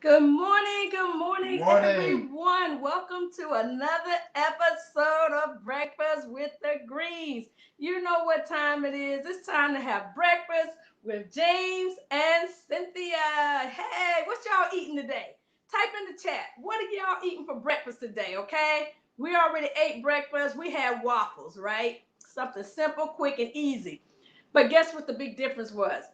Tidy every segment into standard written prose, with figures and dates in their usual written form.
Good morning, Morning. everyone. Welcome to another episode of Breakfast with the Greens. You know what time it is. It's time to have breakfast with James and Cynthia. Hey, what y'all eating today? Type in the chat. What are y'all eating for breakfast today, okay? We already ate breakfast. We had waffles, right? Something simple, quick, and easy. But guess what the big difference was?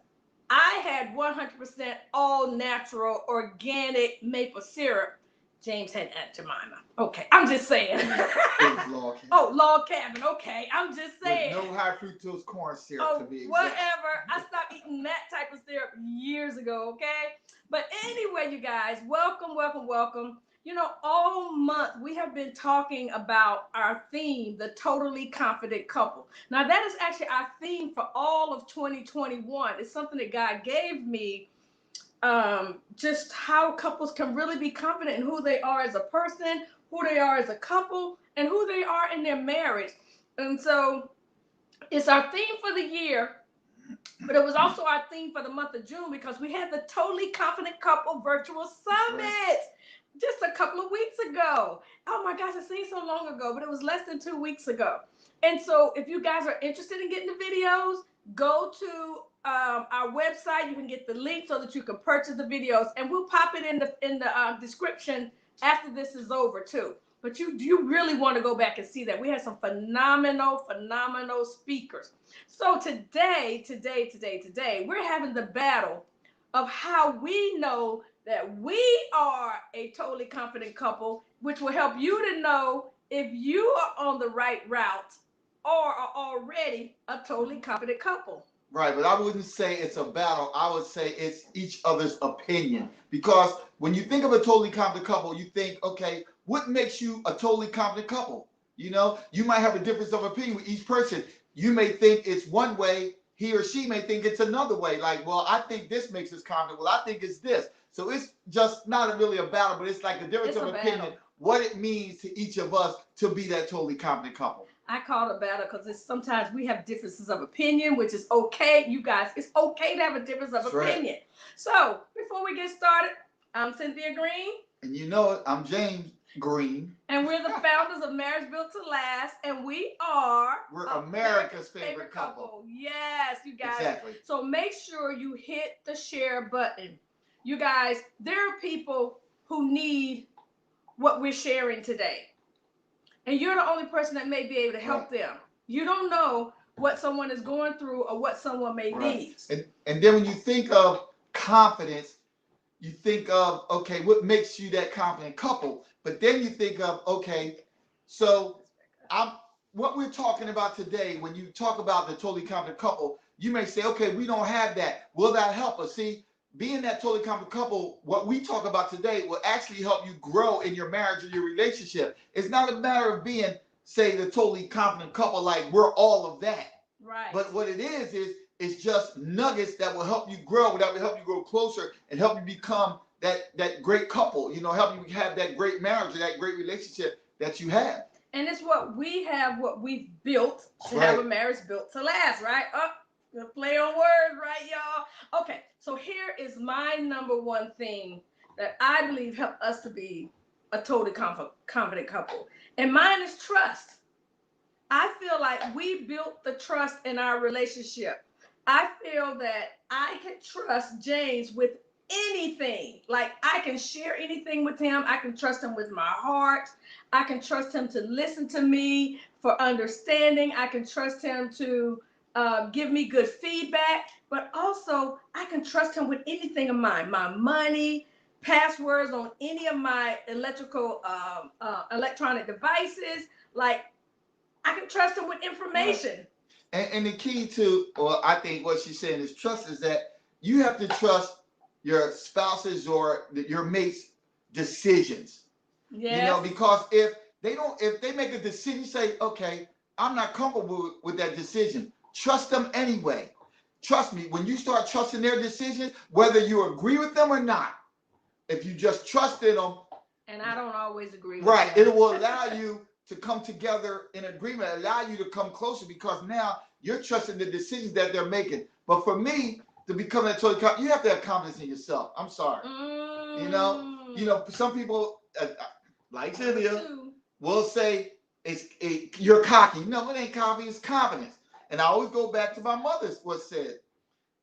I had 100% all natural organic maple syrup. James had Aunt Jemima. Okay, I'm just saying. It was log cabin. Oh, log cabin. Okay, I'm just saying. With no high fructose corn syrup Oh, to be exact. whatever. I stopped eating that type of syrup years ago, okay? But anyway, you guys, welcome, welcome, welcome. You know, all month we have been talking about our theme, the totally confident couple. Now, that is actually our theme for all of 2021. It's something that God gave me, just how couples can really be confident in who they are as a person, who they are as a couple, and who they are in their marriage. And so it's our theme for the year, but it was also our theme for the month of June because we had the Totally Confident Couple Virtual Summit just a couple of weeks ago. Oh my gosh, it seems so long ago, but it was less than 2 weeks ago. And so if you guys are interested in getting the videos, go to our website. You can get the link so that you can purchase the videos, and we'll pop it in the description after this is over too. But you really want to go back and see that. We had some phenomenal speakers. So today, we're having the battle of how we know that we are a totally confident couple, which will help you to know if you are on the right route or are already a totally confident couple. Right, but I wouldn't say it's a battle. I would say it's each other's opinion. Because when you think of a totally confident couple, you think, okay, what makes you a totally confident couple? You might have a difference of opinion with each person. You may think it's one way, he or she may think it's another way. Like, well, I think this makes us confident. Well, I think it's this. So it's just not really a battle, but it's like a difference of opinion, what it means to each of us to be that totally confident couple. I call it a battle because sometimes we have differences of opinion, which is okay. You guys, it's okay to have a difference of opinion. Right. So before we get started, I'm Cynthia Greene. And you know it, I'm James Greene. And we're the founders of Marriage Built to Last, and we're America's favorite couple. Yes, you guys. Exactly. So make sure you hit the share button. You guys, there are people who need what we're sharing today. And you're the only person that may be able to help them. You don't know what someone is going through or what someone may need. And then when you think of confidence, you think of, okay, what makes you that confident couple? But then you think of, okay, so I'm what we're talking about today, when you talk about the totally confident couple, you may say, okay, we don't have that. Will that help us? See, being that totally confident couple, what we talk about today will actually help you grow in your marriage or your relationship. It's not a matter of being, say, the totally confident couple, like we're all of that. Right. But what it is it's just nuggets that will help you grow, that will help you grow closer and help you become that great couple, help you have that great marriage or that great relationship that you have. And it's what we've built to have a marriage built to last, right? Play on words, right, y'all? Okay, so here is my number one thing that I believe help us to be a totally confident couple. And mine is trust. I feel like we built the trust in our relationship. I feel that I can trust James with anything. Like I can share anything with him. I can trust him with my heart. I can trust him to listen to me for understanding. I can trust him to give me good feedback. But also, I can trust him with anything of mine, my money, passwords on any of my electronic devices. Like I can trust him with information. Right. And the key to, or I think what she's saying is trust, is that you have to trust your spouse's or your mate's decisions. Yes. Because if they make a decision, say, okay, I'm not comfortable with that decision. Trust them anyway. Trust me, when you start trusting their decisions, whether you agree with them or not, if you just trusted them. And I don't always agree with right, them. It will allow you to come together in agreement, allow you to come closer because now you're trusting the decisions that they're making. But for me, to become that totally confident, you have to have confidence in yourself. I'm sorry. Some people like Sylvia will say you're cocky. No, it ain't cocky. It's confidence. And I always go back to my mother's what said.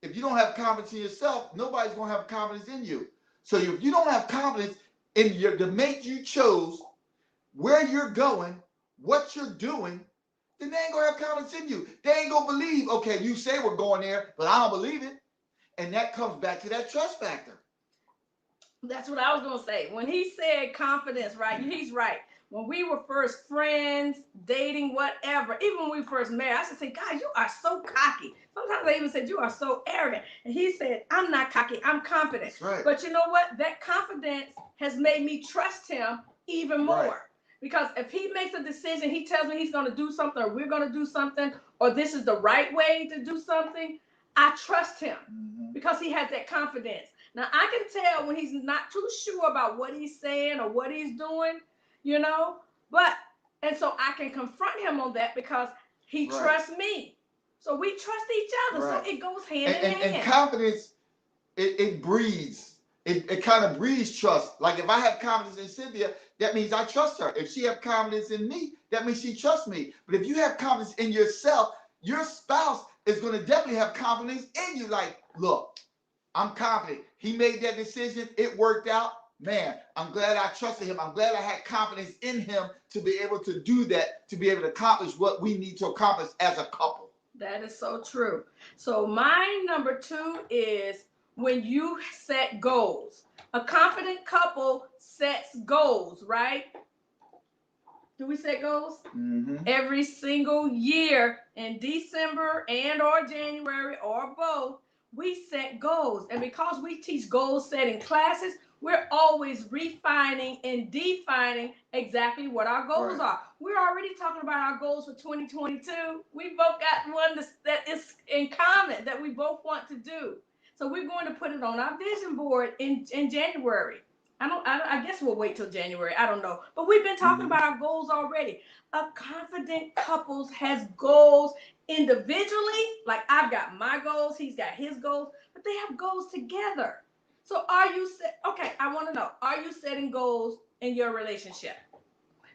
If you don't have confidence in yourself, nobody's gonna have confidence in you. So if you don't have confidence in the mate you chose, where you're going, what you're doing, then they ain't gonna have confidence in you. They ain't gonna believe, okay, you say we're going there, but I don't believe it. And that comes back to that trust factor. That's what I was gonna say. When he said confidence, right? He's right. When we were first friends, dating, whatever, even when we first married, I should say, God, you are so cocky. Sometimes I even said, you are so arrogant. And he said, I'm not cocky, I'm confident. That's right. But you know what? That confidence has made me trust him even more. Right. Because if he makes a decision, he tells me he's going to do something, or we're going to do something, or this is the right way to do something, I trust him because he has that confidence. Now, I can tell when he's not too sure about what he's saying or what he's doing, and so I can confront him on that because he trusts me. So we trust each other. Right. So it goes hand in hand. And confidence, it breeds. It kind of breeds trust. Like if I have confidence in Cynthia, that means I trust her. If she have confidence in me, that means she trusts me. But if you have confidence in yourself, your spouse is going to definitely have confidence in you. Like, look, I'm confident. He made that decision. It worked out. Man, I'm glad I trusted him. I'm glad I had confidence in him to be able to do that, to be able to accomplish what we need to accomplish as a couple. That is so true. So my number 2 is when you set goals. A confident couple sets goals, right? Do we set goals? Every single year in December and or January or both, we set goals. And because we teach goal setting classes, we're always refining and defining exactly what our goals are. We're already talking about our goals for 2022. We both got one that is in common that we both want to do. So we're going to put it on our vision board in January. I guess we'll wait till January. I don't know. But we've been talking about our goals already. A confident couples has goals individually. Like I've got my goals, he's got his goals, but they have goals together. So I want to know, are you setting goals in your relationship?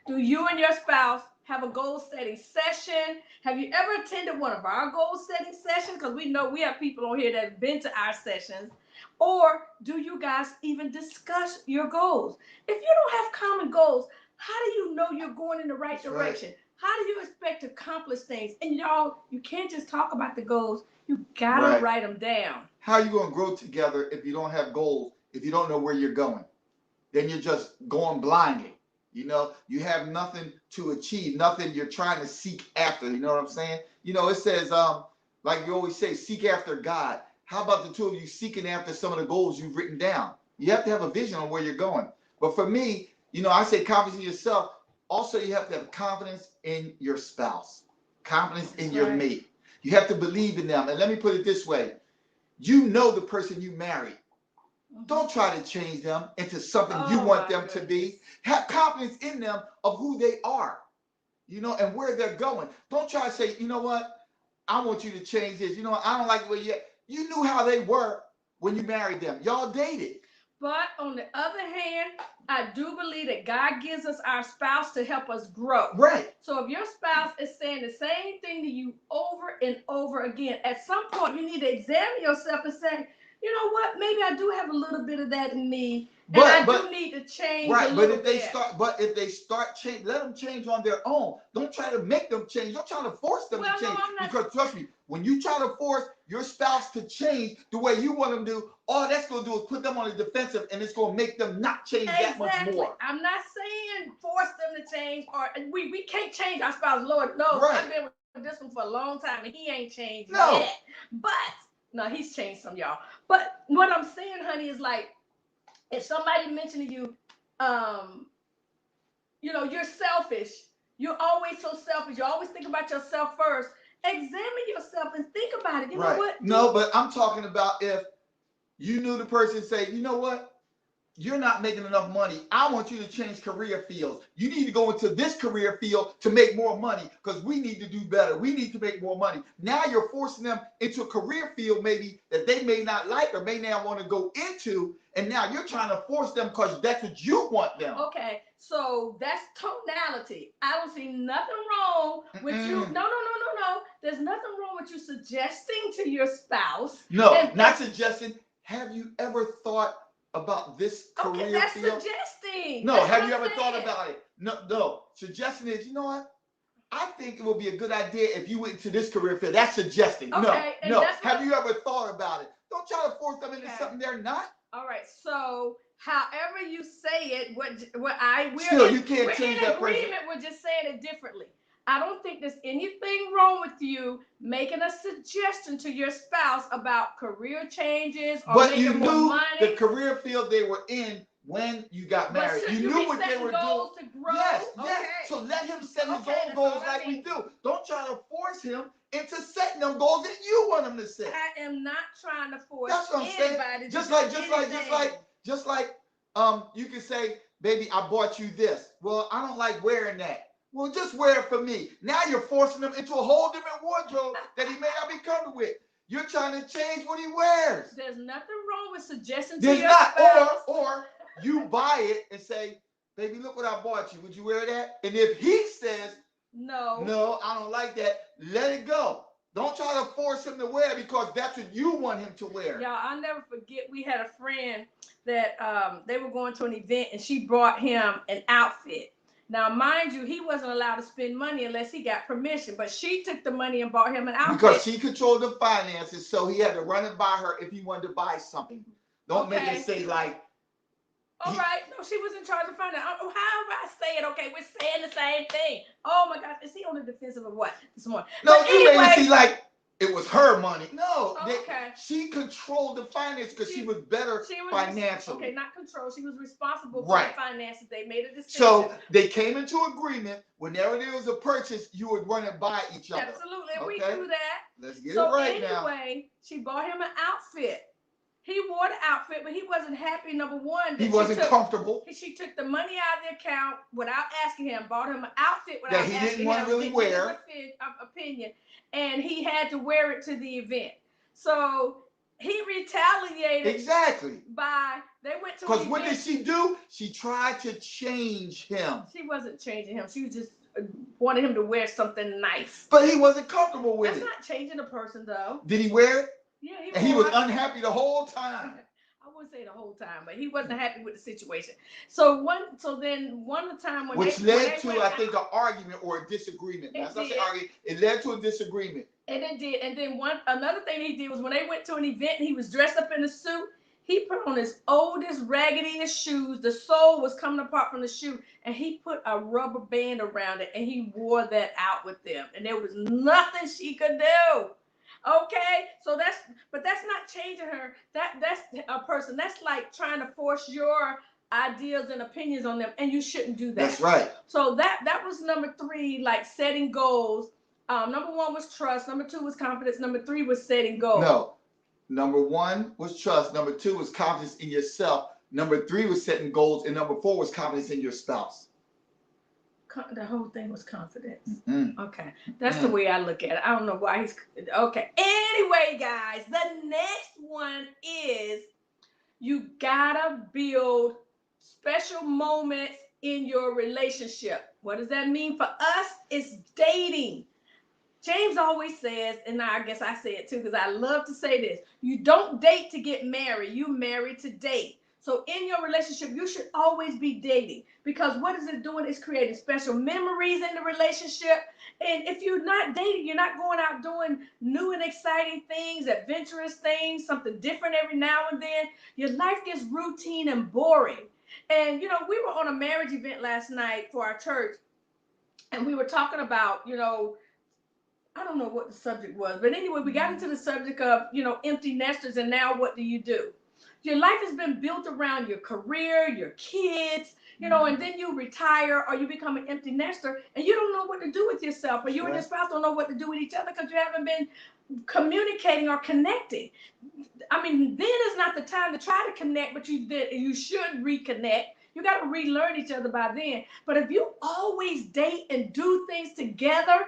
Do you and your spouse have a goal setting session? Have you ever attended one of our goal setting sessions? Because we know we have people on here that have been to our sessions. Or do you guys even discuss your goals? If you don't have common goals, how do you know you're going in the right direction? Right. How do you expect to accomplish things? And y'all, you can't just talk about the goals. You gotta write them down. How are you going to grow together if you don't have goals, if you don't know where you're going? Then you're just going blindly. You have nothing to achieve, nothing you're trying to seek after. You know what I'm saying? It says, like you always say, seek after God. How about the two of you seeking after some of the goals you've written down? You have to have a vision on where you're going. But for me, I say confidence in yourself. Also, you have to have confidence in your spouse, confidence in your mate. You have to believe in them. And let me put it this way. You know the person you married. Don't try to change them into something you want them to be. Have confidence in them of who they are, and where they're going. Don't try to say, you know what? I want you to change this. I don't like the way you knew how they were when you married them. Y'all dated. But on the other hand, I do believe that God gives us our spouse to help us grow. Right. So if your spouse is saying the same thing to you over and over again, at some point you need to examine yourself and say, you know what? Maybe I do have a little bit of that in me, and I do need to change a little bit. If they start change, let them change on their own. Don't try to make them change. Don't try to force them to change. No, because trust me, when you try to force your spouse to change the way you want them to, all that's going to do is put them on the defensive, and it's going to make them not change that much more. I'm not saying force them to change, or we can't change our spouse. Lord knows, I've been with this one for a long time, and he ain't changed yet. But no, he's changed some, y'all. But what I'm saying, honey, is like, if somebody mentioned to you, you're selfish. You're always so selfish. You always think about yourself first. Examine yourself and think about it. You know what? No, but I'm talking about if you knew the person say, you know what? you're not making enough money. I want you to change career fields. You need to go into this career field to make more money because we need to do better. We need to make more money. Now you're forcing them into a career field maybe that they may not like or may not want to go into. And now you're trying to force them because that's what you want them. Okay, so that's tonality. I don't see nothing wrong with you. No. There's nothing wrong with you suggesting to your spouse. No, not suggesting. Have you ever thought about this career that's field? Suggesting. No, that's have you ever thought about it? No. Suggesting is, you know what? I think it would be a good idea if you went into this career field. That's suggesting. Okay, no. Have you ever thought about it? Don't try to force them into something they're not. All right. So, however you say it, you can't change that person. We're in agreement. We're just saying it differently. I don't think there's anything wrong with you making a suggestion to your spouse about career changes or but making you more knew money. The career field they were in when you got married. You knew what they were doing. To grow? Yes. Okay. So let him set his own goals like we do. Don't try to force him into setting them goals that you want him to set. I am not trying to force That's what I'm saying. Just like you can say, baby, I bought you this. Well, I don't like wearing that. Well, just wear it for me. Now you're forcing him into a whole different wardrobe that he may not be comfortable with. You're trying to change what he wears. There's nothing wrong with suggesting to your spouse. Or you buy it and say, baby, look what I bought you. Would you wear that? And if he says, no, I don't like that, let it go. Don't try to force him to wear it because that's what you want him to wear. Y'all, I'll never forget, we had a friend that they were going to an event and she brought him an outfit. Now, mind you, he wasn't allowed to spend money unless he got permission, but she took the money and bought him an outfit. Because she controlled the finances, so he had to run it by her if he wanted to buy something. Don't make it say like... All right. No, she was in charge of finance. How do I say it? Okay, we're saying the same thing. Oh, my gosh. Is he on the defensive of what this morning? No, but you made it seem like it was her money. No, okay. She controlled the finance because she was better financially. Okay, not control. She was responsible for the finances. They made a decision. So they came into agreement. Whenever there was a purchase, you would run it by each other. Absolutely, we do that. Let's get it right now. So anyway, she bought him an outfit. He wore the outfit, but he wasn't happy. Number one, he wasn't comfortable. She took the money out of the account without asking him. Bought him an outfit without that he didn't want to really wear. Opinion, and he had to wear it to the event. So he retaliated. Exactly. They went to. Because what did she do? She tried to change him. She wasn't changing him. She was just wanted him to wear something nice. But he wasn't comfortable with it. That's not changing a person, though. Did he wear it? Yeah, he was unhappy the whole time. I wouldn't say the whole time, but he wasn't happy with the situation. So then one time when which led to I think an argument or a disagreement. That's not an argument. It led to a disagreement. And it did. And then another thing he did was when they went to an event and he was dressed up in a suit, he put on his oldest, raggediest shoes. The sole was coming apart from the shoe, and he put a rubber band around it, and he wore that out with them. And there was nothing she could do. Okay, so that's not changing her. That's a person. That's like trying to force your ideas and opinions on them, and you shouldn't do that. That's right. So that was number 3, like setting goals. Number 1 was trust. Number 2 was confidence. Number 3 was setting goals. No, number 1 was trust. Number 2 was confidence in yourself. Number 3 was setting goals, and number 4 was confidence in your spouse. The whole thing was confidence. Okay, that's the way I look at it. I don't know why he's okay. Anyway, guys, the next one is you gotta build special moments in your relationship. What does that mean for us? It's dating. James always says, and I guess I say it too because I love to say this: you don't date to get married. You marry to date. So in your relationship, you should always be dating, because what is it doing? It's creating special memories in the relationship. And if you're not dating, you're not going out doing new and exciting things, adventurous things, something different every now and then. Your life gets routine and boring. And, we were on a marriage event last night for our church, and we were talking about, I don't know what the subject was, but anyway, we got into the subject of, empty nesters, and now what do you do? Your life has been built around your career, your kids, you know, and then you retire or you become an empty nester and you don't know what to do with yourself, or you and your spouse don't know what to do with each other because you haven't been communicating or connecting. I mean, then is not the time to try to connect, but you should reconnect. You got to relearn each other by then. But if you always date and do things together,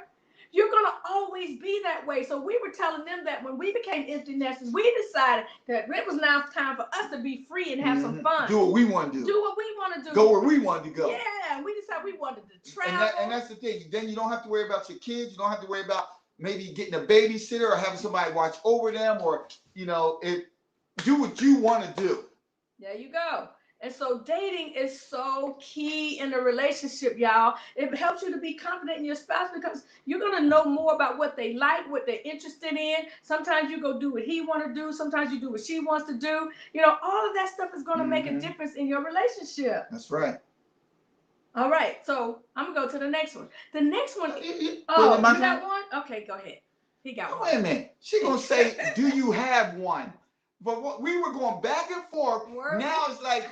you're going to always be that way. So we were telling them that when we became empty nesters, we decided that it was now time for us to be free and have some fun. Do what we want to do. Do what we want to do. Go where we wanted to go. Yeah, we decided we wanted to travel. And that's the thing. Then you don't have to worry about your kids. You don't have to worry about maybe getting a babysitter or having somebody watch over them, or, you know, do what you want to do. There you go. And so dating is so key in a relationship, y'all. It helps you to be confident in your spouse because you're going to know more about what they like, what they're interested in. Sometimes you go do what he wants to do. Sometimes you do what she wants to do. You know, all of that stuff is going to make a difference in your relationship. That's right. All right. So I'm going to go to the next one. The next one. You got one? Okay, go ahead. He got one. Wait a minute. She's going to say, do you have one? But what we were going back and forth. Now it's like,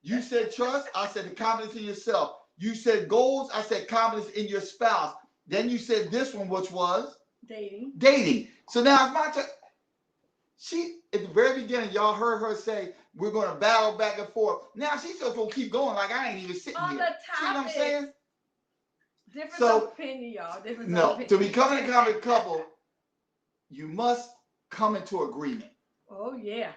you said trust. I said the confidence in yourself. You said goals. I said confidence in your spouse. Then you said this one, which was dating. So now it's my turn. She, at the very beginning, y'all heard her say, we're going to battle back and forth. Now she's just going to keep going like I ain't even sitting on here. The topic. See what I'm saying? Difference of opinion, y'all. Difference of opinion. To become a confident couple, you must come into agreement. Oh, yeah.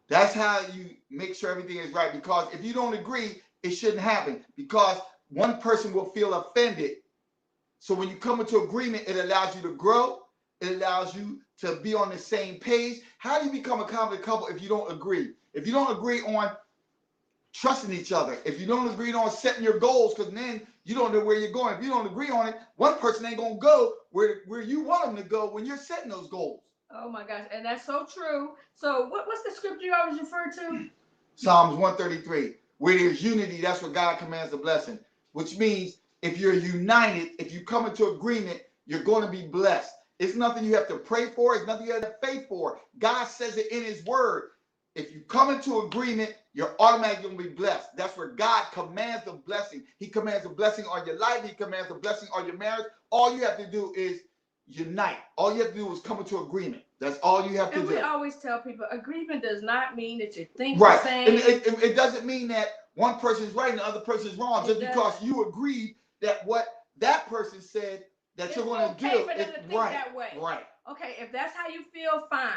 That's how you make sure everything is right. Because if you don't agree, it shouldn't happen. Because one person will feel offended. So when you come into agreement, it allows you to grow. It allows you to be on the same page. How do you become a confident couple if you don't agree? If you don't agree on trusting each other, if you don't agree on setting your goals, because then you don't know where you're going. If you don't agree on it, one person ain't going to go where you want them to go when you're setting those goals. Oh my gosh, and that's so true. So what's the scripture you always refer to? Psalms 133. Where there's unity, that's where God commands a blessing. Which means if you're united, if you come into agreement, you're going to be blessed. It's nothing you have to pray for. It's nothing you have to faith for. God says it in his word. If you come into agreement, you're automatically going to be blessed. That's where God commands the blessing. He commands a blessing on your life. He commands a blessing on your marriage. All you have to do is unite. All you have to do is come into agreement. That's all you have to do. And we always tell people, agreement does not mean that you think right. the same. And it doesn't mean that one person is right and the other person is wrong. Just because you agreed that what that person said that you're going to do. It's okay for them to think that way. Right. Okay, if that's how you feel, fine.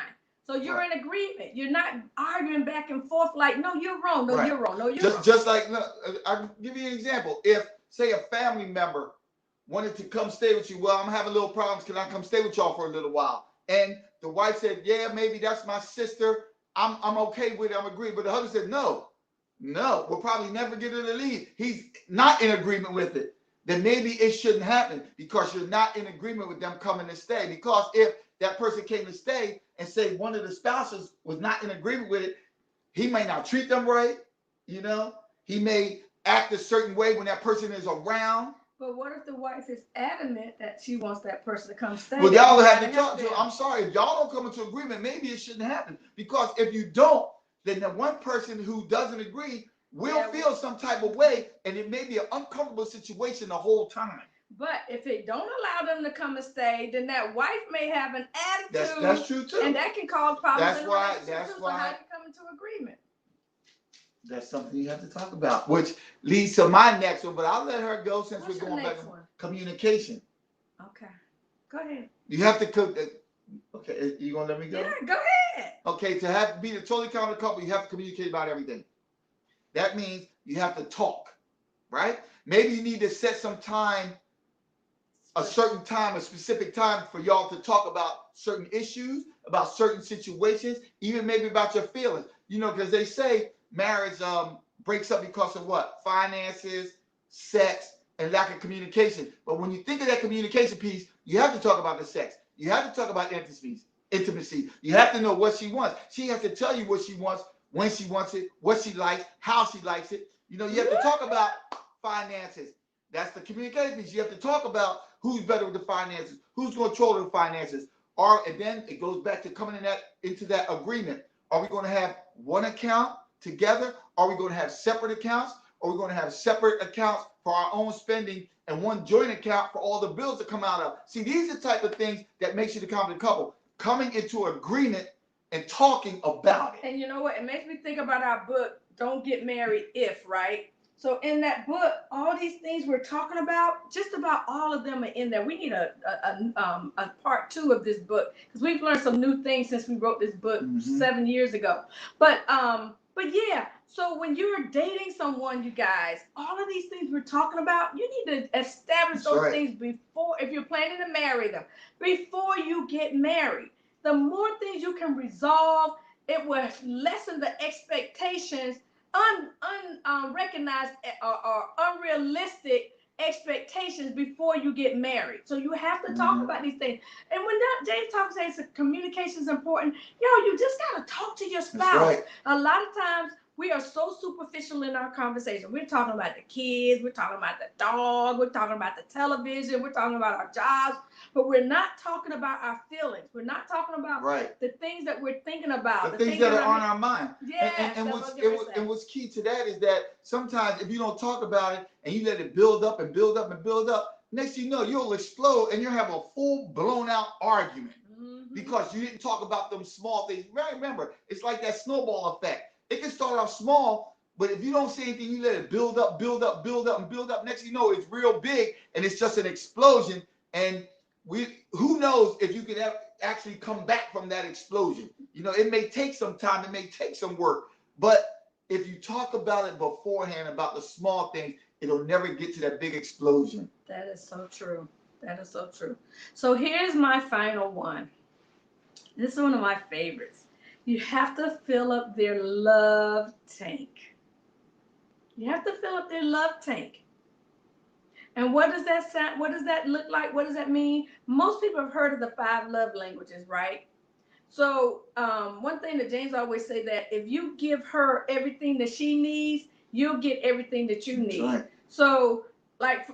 So you're in agreement. You're not arguing back and forth like, no, you're wrong. No, you're wrong. No, you're wrong. Just like, look, I'll give you an example. If, say, a family member wanted to come stay with you, well, I'm having little problems. Can I come stay with y'all for a little while? And the wife said, yeah, maybe that's my sister. I'm okay with it. I'm agreeing. But the husband said, no, we'll probably never get her to leave. He's not in agreement with it. Then maybe it shouldn't happen because you're not in agreement with them coming to stay. Because if that person came to stay and say one of the spouses was not in agreement with it, he may not treat them right. You know, he may act a certain way when that person is around. But what if the wife is adamant that she wants that person to come stay? Well, y'all have to talk to her. I'm sorry. If y'all don't come into agreement, maybe it shouldn't happen. Because if you don't, then the one person who doesn't agree will feel some type of way, and it may be an uncomfortable situation the whole time. But if it don't allow them to come and stay, then that wife may have an attitude. That's true too. And that can cause problems. That's why. That's why. So how do you come into agreement? That's something you have to talk about, which leads to my next one. But I'll let her go since we're going back on communication. Okay, go ahead. You have to cook. Okay, you gonna let me go? Yeah, go ahead. Okay, to be a totally confident couple, you have to communicate about everything. That means you have to talk, right? Maybe you need to set some time, a certain time, a specific time for y'all to talk about certain issues, about certain situations, even maybe about your feelings. You know, because they say marriage breaks up because of what? Finances, sex, and lack of communication. But when you think of that communication piece, you have to talk about the sex. You have to talk about intimacy. You have to know what she wants. She has to tell you what she wants, when she wants it, what she likes, how she likes it. You know, you have to talk about finances. That's the communication piece. You have to talk about who's better with the finances, who's going to control the finances. And then it goes back to coming into that agreement. Are we going to have one account together, Are we going to have separate accounts? Or are we going to have separate accounts for our own spending and one joint account for all the bills that come out of? See, these are the type of things that makes you the confident couple. Coming into agreement and talking about it. And you know what? It makes me think about our book, Don't Get Married If, right? So in that book, all these things we're talking about, just about all of them are in there. We need a part 2 of this book because we've learned some new things since we wrote this book 7 years ago. But yeah, so when you're dating someone, you guys, all of these things we're talking about, you need to establish those things before, if you're planning to marry them, before you get married. The more things you can resolve, it will lessen the expectations, unrecognized or unrealistic expectations before you get married. So you have to talk about these things. And when James talks says communication is important, you just gotta talk to your spouse. A lot of times we are so superficial in our conversation. We're talking about the kids, we're talking about the dog, we're talking about the television, we're talking about our jobs, but we're not talking about our feelings. We're not talking about the things that we're thinking about. The things that are on our mind. Yes, and what's key to that is that sometimes if you don't talk about it and you let it build up and build up and build up, next thing you know, you'll explode and you'll have a full blown out argument because you didn't talk about them small things. Remember, it's like that snowball effect. It can start off small, but if you don't say anything, you let it build up, build up, build up, and build up. Next thing you know, it's real big and it's just an explosion. And who knows if you can actually come back from that explosion. You know, it may take some time, it may take some work, but if you talk about it beforehand, about the small things, it'll never get to that big explosion. That is so true. That is so true. So here's my final one. This is one of my favorites. You have to fill up their love tank. You have to fill up their love tank. And what does that sound? What does that look like? What does that mean? Most people have heard of the 5 love languages, right? So one thing that James always say that if you give her everything that she needs, you'll get everything that you need. Right. So like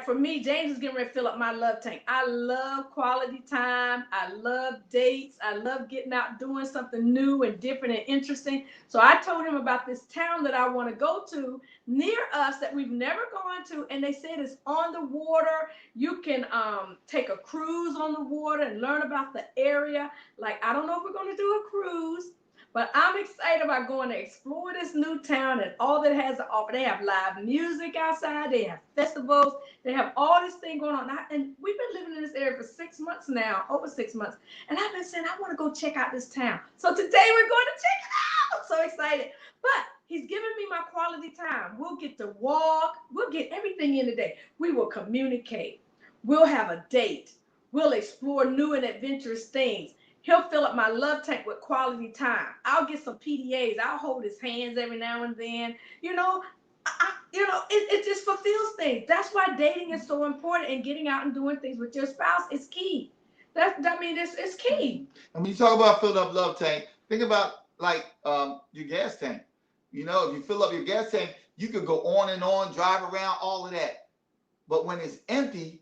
for me, James is getting ready to fill up my love tank. I love quality time. I love dates. I love getting out doing something new and different and interesting. So I told him about this town that I want to go to near us that we've never gone to, and they said it's on the water. You can take a cruise on the water and learn about the area. Like, I don't know if we're going to do a cruise, but I'm excited about going to explore this new town and all that it has to offer. They have live music outside. They have festivals. They have all this thing going on. And we've been living in this area for 6 months now, over 6 months. And I've been saying, I want to go check out this town. So today we're going to check it out. I'm so excited. But he's giving me my quality time. We'll get to walk. We'll get everything in today. We will communicate. We'll have a date. We'll explore new and adventurous things. He'll fill up my love tank with quality time. I'll get some PDAs. I'll hold his hands every now and then. You know, it just fulfills things. That's why dating is so important, and getting out and doing things with your spouse is key. It's key. And when you talk about filling up love tank, think about like your gas tank. You know, if you fill up your gas tank, you could go on and on, drive around, all of that. But when it's empty,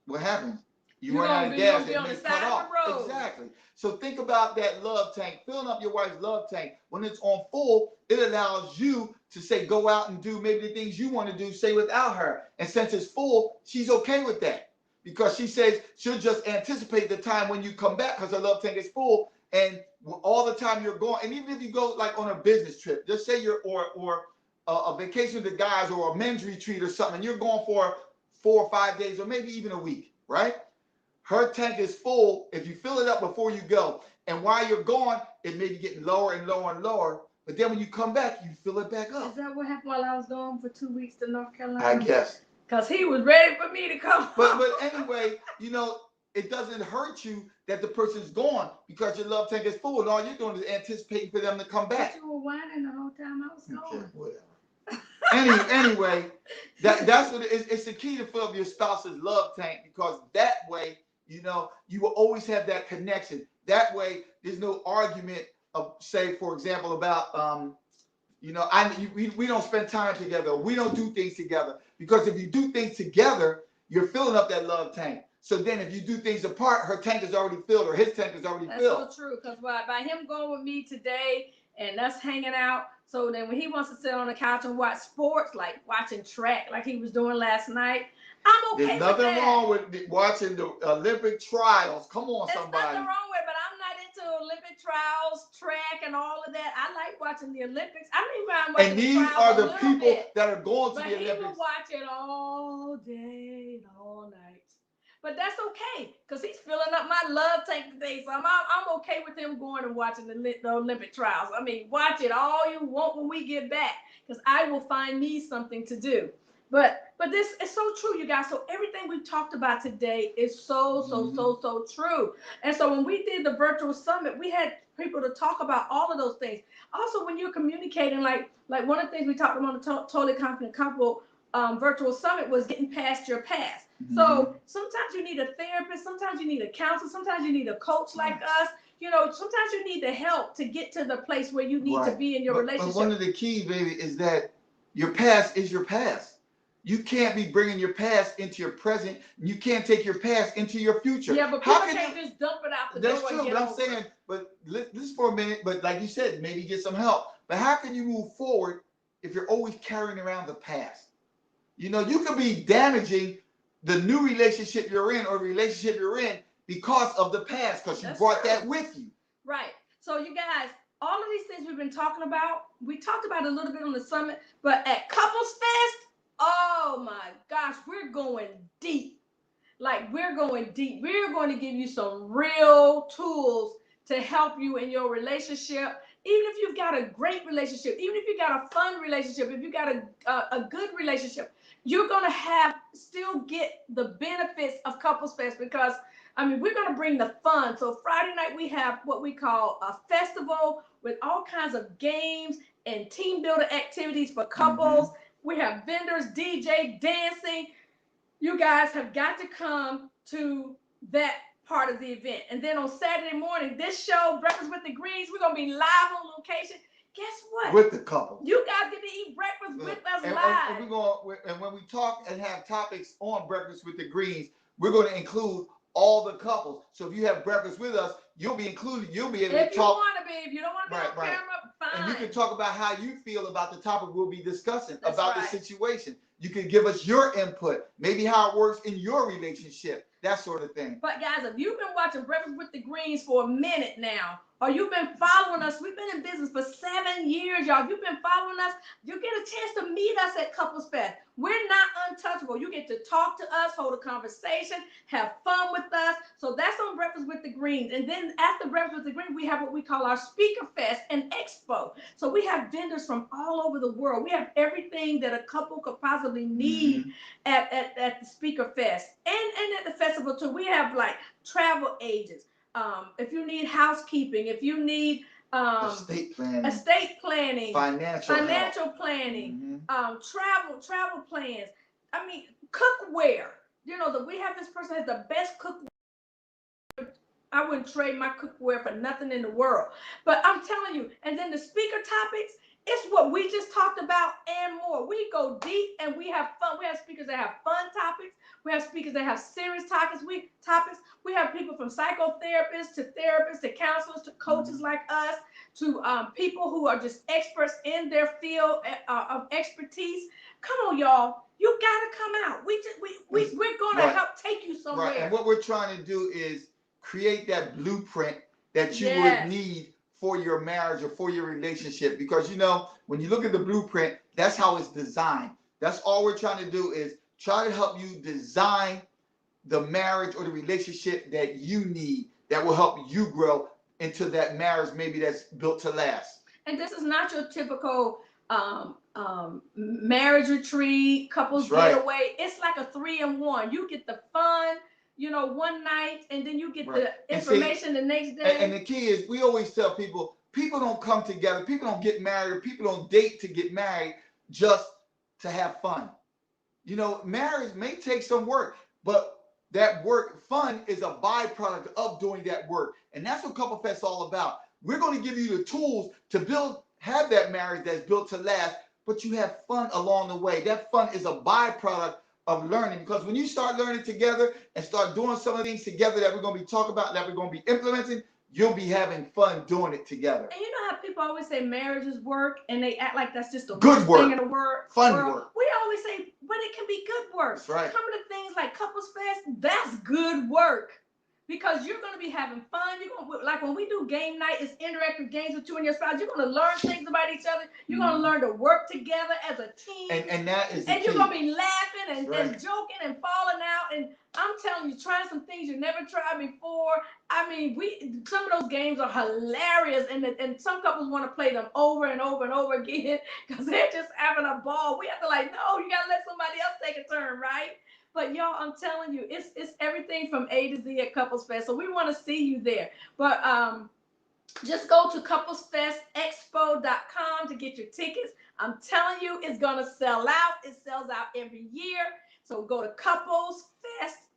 what happens? You run out of gas, it may cut off. Exactly. So think about that love tank, filling up your wife's love tank. When it's on full, it allows you to say, go out and do maybe the things you want to do, say without her. And since it's full, she's okay with that. Because she says she'll just anticipate the time when you come back because her love tank is full. And all the time you're going, and even if you go like on a business trip, just say you're or a vacation with the guys or a men's retreat or something, and you're going for 4 or 5 days or maybe even a week, right? Her tank is full if you fill it up before you go. And while you're gone, it may be getting lower and lower and lower. But then when you come back, you fill it back up. Is that what happened while I was gone for 2 weeks to North Carolina? I guess. Because he was ready for me to come. But anyway, you know, it doesn't hurt you that the person's gone because your love tank is full. And all you're doing is anticipating for them to come back. But you were whining the whole time I was gone. Okay, whatever. Anyway, that's what it's the key to fill up your spouse's love tank, because that way, you know, you will always have that connection. That way, there's no argument of, say, for example, about, you know, we don't spend time together. We don't do things together. Because if you do things together, you're filling up that love tank. So then if you do things apart, her tank is already filled or his tank is already filled. That's so true. Because by him going with me today and us hanging out, So then when he wants to sit on the couch and watch sports, like watching track, like he was doing last night, I'm okay There's with nothing that. wrong with watching the Olympic trials. Come on, There's somebody. nothing wrong with it, but I'm not into Olympic trials, track, and all of that. I like watching the Olympics. I don't even mind watching And the these trials are a the little people bit. that are going to But the he will Olympics. watch it all day and all night. But that's okay, because he's filling up my love tank today. So I'm okay with him going and watching the Olympic trials. I mean, watch it all you want when we get back, because I will find me something to do. But this is so true, you guys. So everything we talked about today is so true. And so when we did the virtual summit, we had people to talk about all of those things. Also, when you're communicating, like one of the things we talked about on the Totally Confident Couple virtual summit was getting past your past. So sometimes you need a therapist, sometimes you need a counselor, sometimes you need a coach like us. You know, sometimes you need the help to get to the place where you need to be in your relationship. But one of the keys, baby, is that your past is your past. You can't be bringing your past into your present. You can't take your past into your future. Yeah, but people can't just dump it out the door. That's true, but I'm saying, but listen for a minute, but like you said, maybe get some help. But how can you move forward if you're always carrying around the past? You know, you could be damaging the new relationship you're in or relationship you're in because of the past, because you brought that with you. Right. So you guys, all of these things we've been talking about, we talked about it a little bit on the summit, but at Couples Fest, oh my gosh, we're going deep. Like we're going deep. We're going to give you some real tools to help you in your relationship. Even if you've got a great relationship, even if you've got a fun relationship, if you've got a good relationship, you're going to have still get the benefits of Couples Fest, because I mean, we're going to bring the fun. So Friday night we have what we call a festival with all kinds of games and team builder activities for couples. We have vendors, DJ, dancing. You guys have got to come to that part of the event. And then on Saturday morning, this show, Breakfast with the Greens, we're going to be live on location. Guess what? With the couple. You guys get to eat breakfast with us live. And when we talk and have topics on Breakfast with the Greens, we're going to include all the couples. So if you have breakfast with us, you'll be included. You'll be able to talk. If you want to be, if you don't want to be on camera, fine. And you can talk about how you feel about the topic we'll be discussing, about the situation. You can give us your input, maybe how it works in your relationship, that sort of thing. But guys, if you've been watching Breakfast with the Greens for a minute now, or you've been following us, we've been in business for 7 years, y'all. If you've been following us, you get a chance to meet us at Couples Fest. We're not untouchable. You get to talk to us, hold a conversation, have fun with us. So that's on Breakfast with the Greens. And then after Breakfast with the Greens, we have what we call our Speaker Fest and Expo. So we have vendors from all over the world. We have everything that a couple could possibly need at the Speaker Fest and at the festival too. We have like travel agents. If you need housekeeping, if you need estate planning, financial planning, travel plans. I mean, cookware. You know that we have this person has the best cookware. I wouldn't trade my cookware for nothing in the world. But I'm telling you, and then the speaker topics, it's what we just talked about and more. We go deep and we have fun. We have speakers that have fun topics. We have speakers that have serious topics. We have people from psychotherapists to therapists to counselors to coaches like us to people who are just experts in their field of expertise. Come on, y'all. You gotta come out. We're gonna help take you somewhere. Right. And what we're trying to do is create that blueprint that you would need for your marriage or for your relationship. Because, you know, when you look at the blueprint, that's how it's designed. That's all we're trying to do is try to help you design the marriage or the relationship that you need that will help you grow into that marriage maybe that's built to last. And this is not your typical marriage retreat, couples getaway. It's like a 3-in-1. You get the fun, you know, one night, and then you get the information the next day. And the key is, we always tell people don't come together, people don't get married, or people don't date to get married just to have fun. You know, marriage may take some work, but that work, fun, is a byproduct of doing that work. And that's what Couple Fest is all about. We're going to give you the tools to have that marriage that's built to last, but you have fun along the way. That fun is a byproduct of learning, because when you start learning together and start doing some of the things together that we're going to be talking about, that we're going to be implementing, you'll be having fun doing it together. And you know how people always say marriage is work, and they act like that's just the Good worst work. thing in the world. Fun work. We always say, but it can be good work. That's right. Coming to things like Couples Fest, that's good work. Because you're going to be having fun. You're going to, like when we do game night, it's interactive games with you and your spouse. You're going to learn things about each other. You're going to learn to work together as a team. And that is the and key. You're going to be laughing and, right. and joking and falling out. And I'm telling you, trying some things you never tried before. I mean, some of those games are hilarious. And some couples want to play them over and over and over again because they're just having a ball. We have to no, you got to let somebody else take a turn, right? But y'all, I'm telling you, it's everything from A to Z at Couples Fest. So we want to see you there. But just go to couplesfestexpo.com to get your tickets. I'm telling you, it's going to sell out. It sells out every year. So go to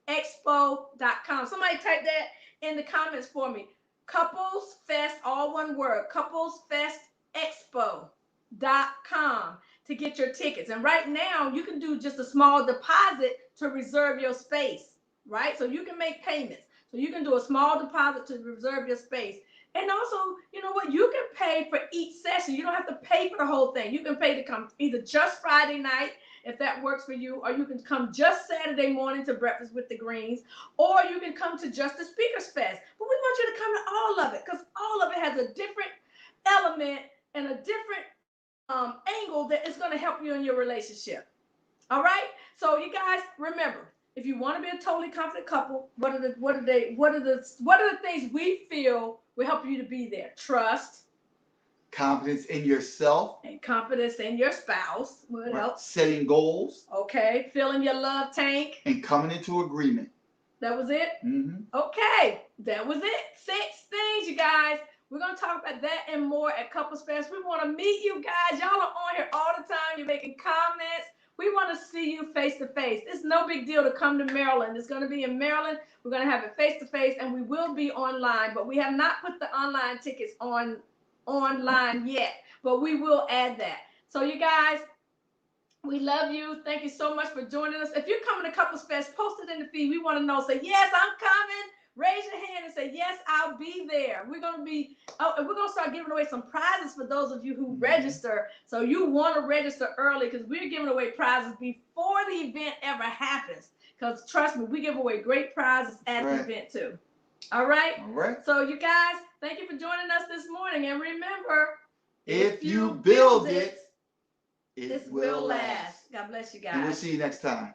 couplesfestexpo.com. Somebody type that in the comments for me. Couples Fest, all one word, couplesfestexpo.com to get your tickets. And right now, you can do just a small deposit to reserve your space, right? So you can make payments. So you can do a small deposit to reserve your space. And also, you know what? You can pay for each session. You don't have to pay for the whole thing. You can pay to come either just Friday night, if that works for you, or you can come just Saturday morning to Breakfast with the Greenes, or you can come to just the Speakers Fest. But we want you to come to all of it because all of it has a different element and a different angle that is going to help you in your relationship. All right. So you guys remember, if you want to be a totally confident couple, what are the things we feel will help you to be there? Trust, confidence in yourself, and confidence in your spouse. What else? Setting goals. Okay. Filling your love tank. And coming into agreement. That was it? Mm-hmm. Okay. That was it. 6 things, you guys. We're going to talk about that and more at Couples Fest. We want to meet you guys. Y'all are on here all the time. You're making comments. We want to see you face to face. It's no big deal to come to Maryland. It's going to be in Maryland. We're going to have it face to face, and we will be online. But we have not put the online tickets online yet. But we will add that. So you guys, we love you. Thank you so much for joining us. If you're coming to Couples Fest, post it in the feed. We want to know. Say, yes, I'm coming. Raise your hand and say, yes, I'll be there. We're going to start giving away some prizes for those of you who register. So you want to register early because we're giving away prizes before the event ever happens. Because trust me, we give away great prizes at the event too. All right? All right. So you guys, thank you for joining us this morning. And remember, if you build it, it will last. God bless you guys. And we'll see you next time.